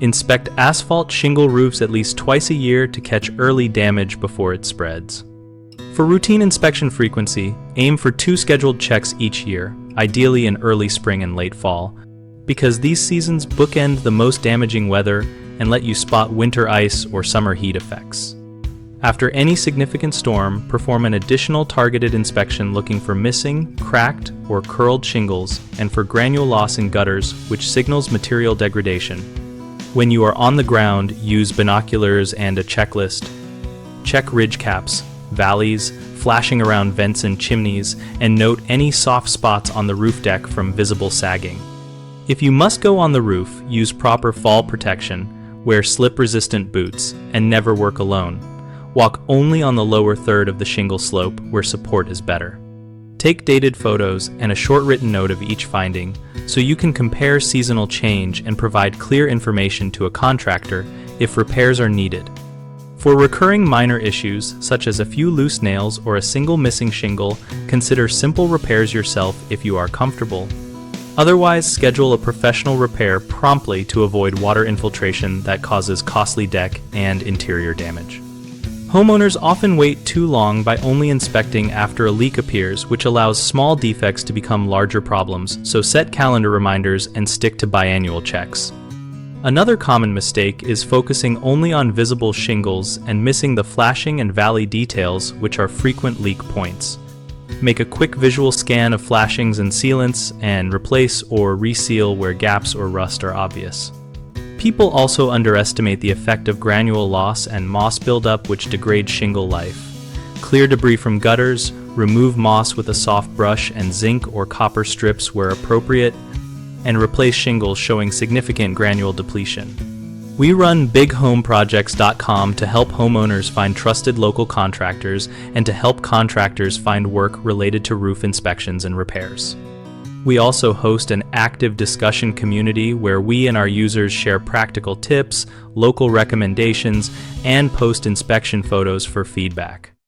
Inspect asphalt shingle roofs at least twice a year to catch early damage before it spreads. For routine inspection frequency, aim for 2 scheduled checks each year, ideally in early spring and late fall, because these seasons bookend the most damaging weather and let you spot winter ice or summer heat effects. After any significant storm, perform an additional targeted inspection looking for missing, cracked, or curled shingles and for granule loss in gutters, which signals material degradation. When you are on the ground, use binoculars and a checklist. Check ridge caps, valleys, flashing around vents and chimneys, and note any soft spots on the roof deck from visible sagging. If you must go on the roof, use proper fall protection, wear slip-resistant boots, and never work alone. Walk only on the lower third of the shingle slope where support is better. Take dated photos and a short written note of each finding so you can compare seasonal change and provide clear information to a contractor if repairs are needed. For recurring minor issues, such as a few loose nails or a single missing shingle, consider simple repairs yourself if you are comfortable. Otherwise, schedule a professional repair promptly to avoid water infiltration that causes costly deck and interior damage. Homeowners often wait too long by only inspecting after a leak appears, which allows small defects to become larger problems, so set calendar reminders and stick to biannual checks. Another common mistake is focusing only on visible shingles and missing the flashing and valley details, which are frequent leak points. Make a quick visual scan of flashings and sealants and replace or reseal where gaps or rust are obvious. People also underestimate the effect of granule loss and moss buildup, which degrades shingle life. Clear debris from gutters, remove moss with a soft brush and zinc or copper strips where appropriate, and replace shingles showing significant granule depletion. We run bighomeprojects.com to help homeowners find trusted local contractors and to help contractors find work related to roof inspections and repairs. We also host an active discussion community where we and our users share practical tips, local recommendations, and post inspection photos for feedback.